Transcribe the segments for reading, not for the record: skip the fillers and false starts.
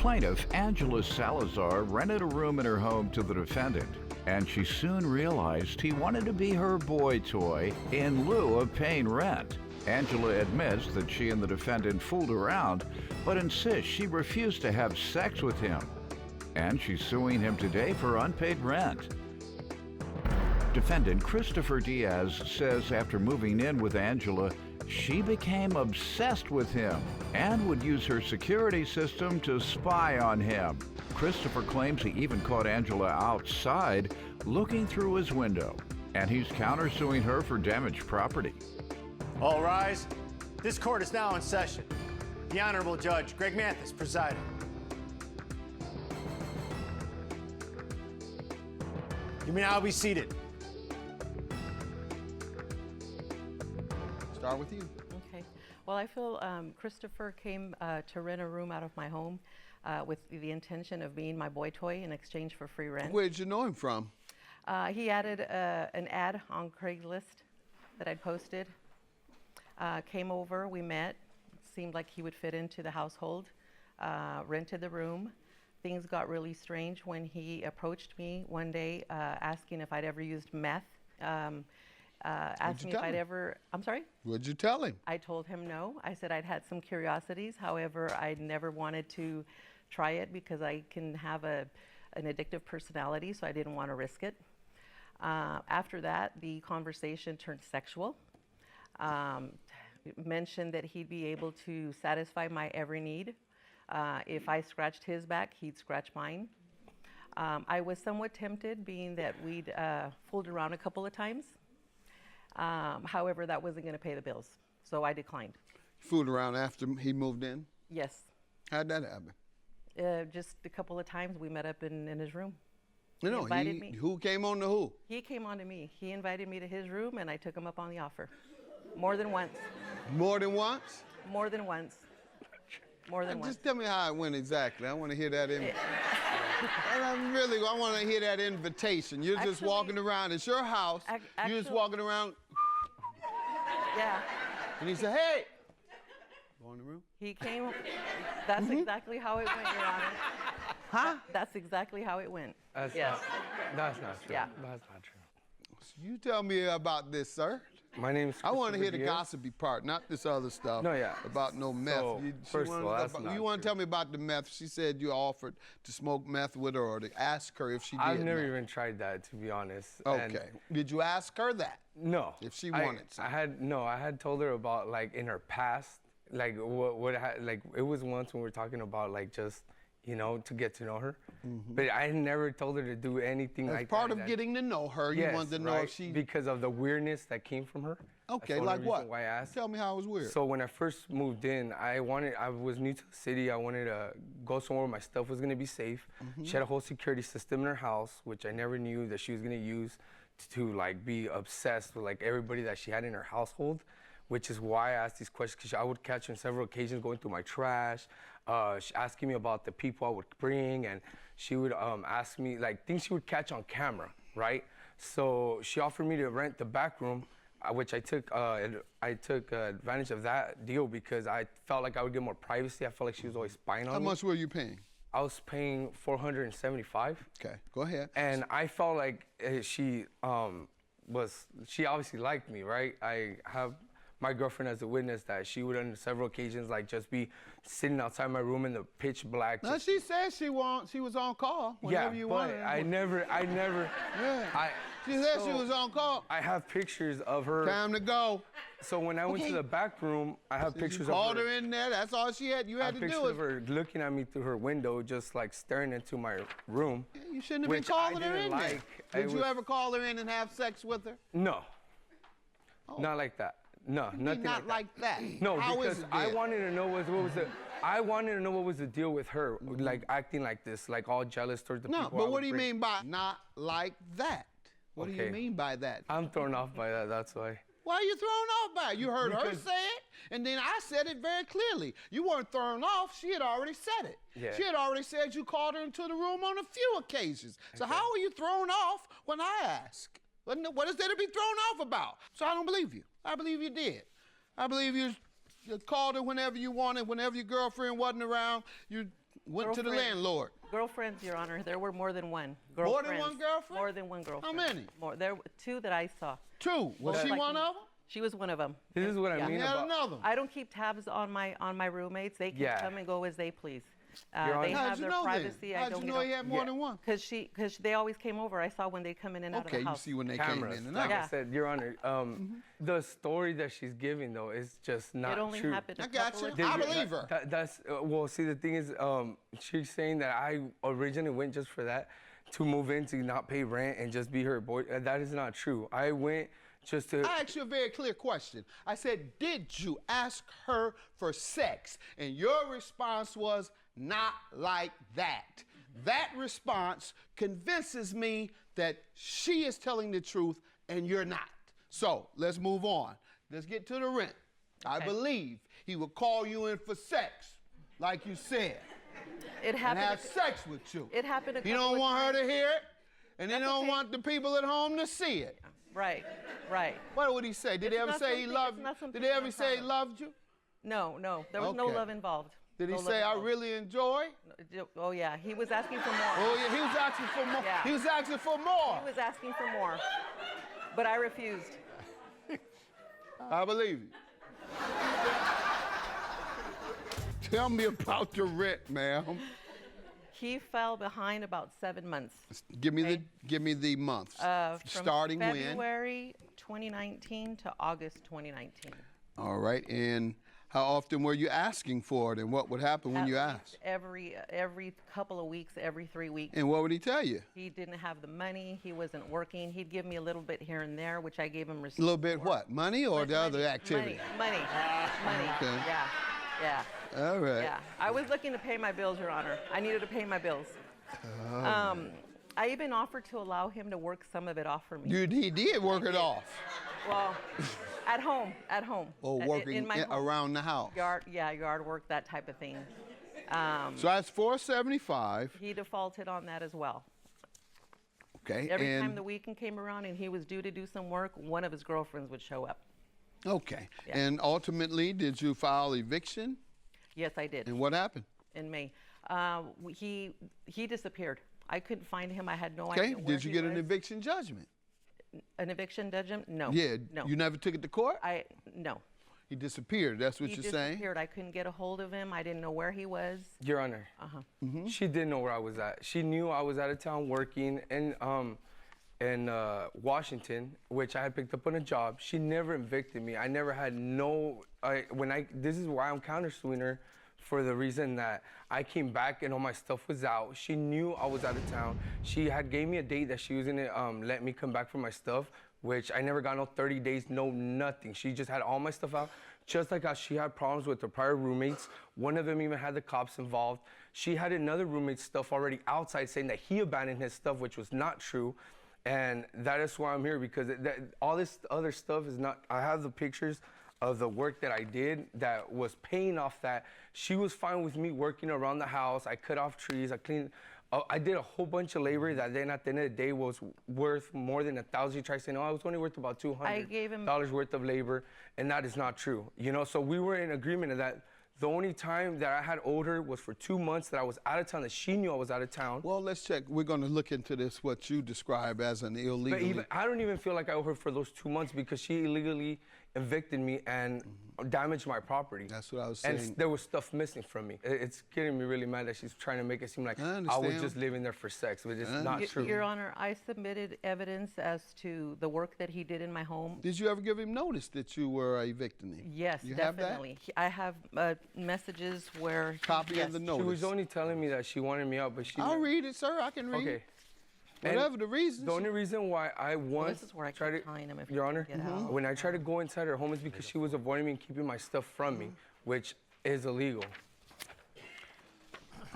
Plaintiff Angela Salazar rented a room in her home to the defendant, and she soon realized he wanted to be her boy toy in lieu of paying rent. Angela admits that she and the defendant fooled around, but insists she refused to have sex with him. And she's suing him today for unpaid rent. Defendant Christopher Diaz says after moving in with Angela, she became obsessed with him and would use her security system to spy on him. Christopher claims he even caught Angela outside looking through his window, and he's countersuing her for damaged property. All rise. This court is now in session. The Honorable Judge Greg Mathis presiding. You may now be seated. Start with you. Okay. Well, I feel Christopher came to rent a room out of my home with the intention of being my boy toy in exchange for free rent. Where did you know him from? He added an ad on Craigslist that I'd posted. Came over, we met, seemed like he would fit into the household, rented the room. Things got really strange when he approached me one day asking if I'd ever used meth. Asked me if I'd ever, I'm sorry? What'd you tell him? I told him no. I said I'd had some curiosities. However, I never wanted to try it because I can have an addictive personality, so I didn't want to risk it. After that, the conversation turned sexual. Mentioned that he'd be able to satisfy my every need. If I scratched his back, he'd scratch mine. I was somewhat tempted, being that we'd fooled around a couple of times. However, that wasn't going to pay the bills, so I declined. Fooled around after he moved in? Yes. How'd that happen? Just a couple of times we met up in his room. You know, who came on to who? He came on to me. He invited me to his room, and I took him up on the offer. More than once. More than once? More ton once. More than once. Just tell me how it went exactly. I want to hear that. I want to hear that invitation. You're just walking around. It's your house. You're just walking around. Yeah. And he said, hey. Go in the room. He came. That's exactly how it went, Your Honor. Huh? That's exactly how it went. That's yes. That's not true. Yeah. That's not true. So you tell me about this, sir. My name's I want to hear the Diaz. gossipy part, not this other stuff. No, yeah. About no meth. So, first of all, that's not you want to true. tell me about the meth? She said you offered to smoke meth with her or to ask her if she did. I've never even tried that, to be honest. Okay. And did you ask her that? no. If she wanted something. I had told her about, like, in her past, like, like, it was once when we were talking about, like, just, you know, to get to know her. But I never told her to do anything like that. As part of getting to know her, you wanted to know if she... Because of the weirdness that came from her. Okay, like what? Why I asked. Tell me how it was weird. So when I first moved in, I was new to the city. I wanted to go somewhere where my stuff was gonna be safe. She had a whole security system in her house, which I never knew that she was gonna use to like be obsessed with like everybody that she had in her household, which is why I asked these questions, because I would catch her on several occasions going through my trash, asking me about the people I would bring, and she would ask me like things she would catch on camera, right? So she offered me to rent the back room, which I took advantage of that deal because I felt like I would get more privacy. I felt like she was always spying on me. How much were you paying? I was paying $475. Okay, go ahead. And I felt like she obviously liked me, right? I have my girlfriend as a witness that she would on several occasions like just be sitting outside my room in the pitch black. No, she said she was on call whenever you wanted. Yeah, but I never. Yeah. She said she was on call. I have pictures of her. Time to go. So when I went to the back room, I have pictures of her. You called her in there. That's all she had. You had to do it. Pictures of her looking at me through her window, just like staring into my room. Yeah, you shouldn't have been calling her in there. Did you ever call her in and have sex with her? No. Oh. Not like that. No, nothing not like that. No, How because is it I wanted to know what was the deal with her, like acting like this, like all jealous towards the people. No, but what do you mean by not like that? What do you mean by that? I'm thrown off by that, that's why. Why are you thrown off by it? You heard her say it, and then I said it very clearly. You weren't thrown off, she had already said it. Yeah. She had already said you called her into the room on a few occasions. So how are you thrown off when I ask? What is there to be thrown off about? So I don't believe you. I believe you did. I believe you called her whenever you wanted, whenever your girlfriend wasn't around. You went to the Girlfriend. landlord. Girlfriends, Your Honor. There were more than one. More than one girlfriend? More than one girlfriend. How many? More. There were 2 that I saw. 2. Was Most she likely- one of them? She was one of them. This is what I mean You had about. another one. I don't keep tabs on my roommates. They can Yeah. come and go as they please. Your Honor- They How'd have you their know privacy. then? I How'd don't you get know he on- had more than one? Because they always came over. I saw when they come in and out of Okay, the you house. see when they Cameras. came in and Like out. Yeah. I said, Your Honor, the story that she's giving though is just not It only true. happened a I got couple you. of I times. believe her. That's well. See, the thing is, she's saying that I originally went just for that, to move in to not pay rent and just be her boy. That is not true. I went just to. I asked you a very clear question. I said, did you ask her for sex? And your response was, not like that. That response convinces me that she is telling the truth and you're not. So let's move on. Let's get to the rent. I Okay. believe he would call you in for sex, like you said, It and happened. have sex with you. It happened a He couple don't of want her times. to hear it, and he That's don't okay. want the people at home to see it. Right. Right. What would he say? Did he It's ever not say he something- loved it's you? not something Did he ever I'm say proud he of. loved you? No. No. There was no Okay. love involved. Did he No love say, I involved. really enjoy? Oh yeah. He was asking for more. Oh, yeah, he was asking for more. Yeah. He was asking for more. He was asking for more, but I refused. I believe you. Tell me about the rent, ma'am. He fell behind about 7 months. Give me Okay. the months. From Starting when? February 2019 to August 2019. All right, and how often were you asking for it, and what would happen when At you least asked? Every couple of weeks, every 3 weeks. And what would he tell you? He didn't have the money. He wasn't working. He'd give me a little bit here and there, which I gave him A receipts. little bit for. what? Money or the other Money, activity? Money. Okay. Yeah. Yeah. All right. Yeah. I was looking to pay my bills, Your Honor. I needed to pay my bills. I even offered to allow him to work some of it off for me. He did work it off. Well, at home. Or In working my home. around the house. Yard work, that type of thing. So that's $475. He defaulted on that as well. Okay. Every and time the weekend came around and he was due to do some work, one of his girlfriends would show up. okay. Yeah. And ultimately, did you file eviction? Yes, I did. And what happened? In May. He disappeared. I couldn't find him. I had no Okay. idea where Did you he get an was. eviction judgment? An eviction judgment? No. Yeah. No. You never took it to court? No. He disappeared. That's what He you're saying? disappeared. I couldn't get a hold of him. I didn't know where he was. Your Honor, she did know where I was at. She knew I was out of town working in Washington, which I had picked up on a job. She never evicted me. I never had this is why I'm countersuing her, for the reason that I came back and all my stuff was out. She knew I was out of town. She had gave me a date that she was gonna let me come back for my stuff, which I never got no 30 days, no nothing. She just had all my stuff out. Just like how she had problems with her prior roommates. One of them even had the cops involved. She had another roommate's stuff already outside saying that he abandoned his stuff, which was not true. And that is why I'm here, because all this other stuff is not, I have the pictures of the work that I did that was paying off that. She was fine with me working around the house. I cut off trees, I cleaned, I did a whole bunch of labor that then at the end of the day was worth more than $1,000. She tried saying, oh, I was only worth about $200 I gave him- worth of labor, and that is not true. You know, so we were in agreement of that. The only time that I had owed her was for 2 months that I was out of town, that she knew I was out of town. Well, let's check. We're going to look into this, what you describe as an illegal. But even, I don't even feel like I owe her for those 2 months, because she illegally evicted me and damaged my property. That's what I was And saying. there was stuff missing from me. It's getting me really mad that she's trying to make it seem like I I was understand. just living there for sex, but it's not true. Your Honor, I submitted evidence as to the work that he did in my home. Did you ever give him notice that you were evicting him? Yes, You have that? definitely. I have messages where. Copy yes. of the She notice. was only telling me that she wanted me out, but she. I'll read it, sir. I can read Okay. it. Whatever the reason. The only reason why I once this is where I tried keep to, tying him if Your he Honor, can get out. when I tried to go inside her home is because she was avoiding me and keeping my stuff from me, which is illegal.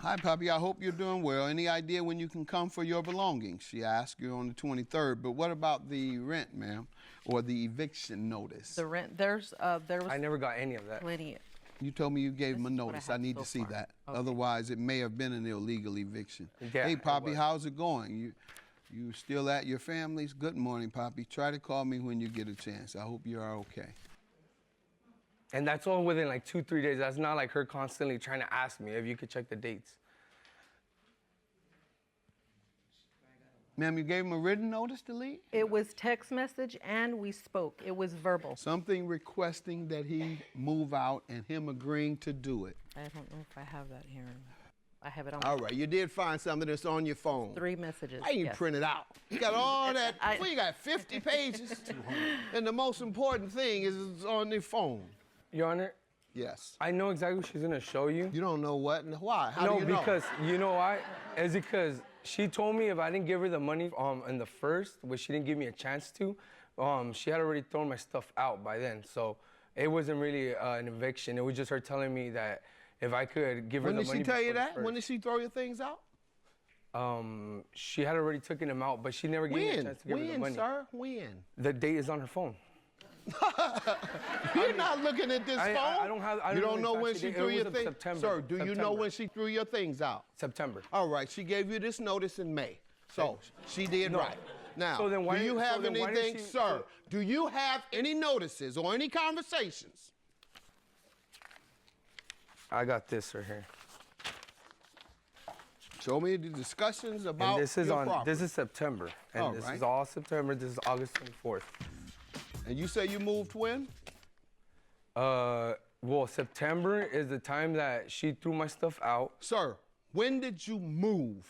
Hi, Poppy. I hope you're doing well. Any idea when you can come for your belongings? She asked you on the 23rd. But what about the rent, ma'am, or the eviction notice? The rent, there was I never got any of that. plenty. You told me you gave him a This is what I notice. I have need so to see far. that. Okay. Otherwise, it may have been an illegal eviction. Yeah, Hey, it Poppy, was. how's it going? You still at your family's? Good morning, Poppy. Try to call me when you get a chance. I hope you are okay. And that's all within like 2-3 days. That's not like her constantly trying to ask me if you could check the dates. Ma'am, you gave him a written notice to leave? It was text message and we spoke. It was verbal. Something requesting that he move out and him agreeing to do it. I don't know if I have that here. I have it on my All right, you did find something that's on your phone. 3 messages. Why you yes. print it out? You got all that, well, you got 50 pages. And the most important thing is it's on the phone. Your Honor, Yes. I know exactly what she's gonna show you. You don't know what and why. How No, do you know? because you know why? It's because she told me if I didn't give her the money in the first, which she didn't give me a chance to, she had already thrown my stuff out by then. So it wasn't really an eviction. It was just her telling me that if I could give her When the did money. she tell you before the that? When did first. she throw your things out? She had already taken them out, but she never gave me a chance to give her the money. Sir? When? The date is on her phone. You're not looking at this phone. I don't have. You don't know when she threw your things. September. Sir, do you know September. when she threw your things out? September. All right, she gave you this notice in May. So she did No. right. Now, So then why do you did- so have then why did anything, she- sir? Do you have any notices or any conversations? I got this right here. Show me the discussions about And this is your on. property. This is September, and All this right. is all September. This is August 24th. And you say you moved when? Well, September is the time that she threw my stuff out. Sir, when did you move?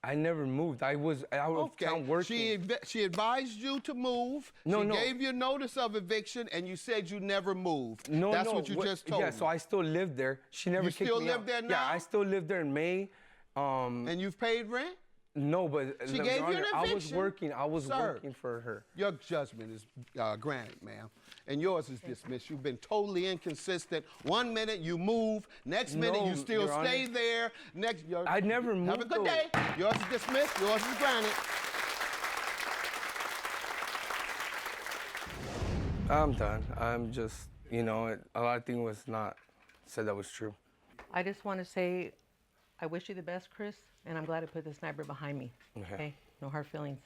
I never moved. I was out of town working. She advised you to move. No, she no. gave you notice of eviction, and you said you never moved. No, That's no. what you just told Yeah, me. so I still lived there. She never You kicked still me live out. there Yeah, now? I still lived there in May. And you've paid rent? No, but She Your gave you an Honor, I was eviction? working. I was Sir. working for her. Your judgment is granted, ma'am. And yours is dismissed. You've been totally inconsistent. 1 minute you move, next minute No, you still Your stay Honor. there. I never Have a moved, good though. day. Yours is dismissed. Yours is granted. I'm done. I'm just, a lot of things was not said that was true. I just want to say I wish you the best, Chris, and I'm glad I put the sniper behind me. Okay. Okay? No hard feelings.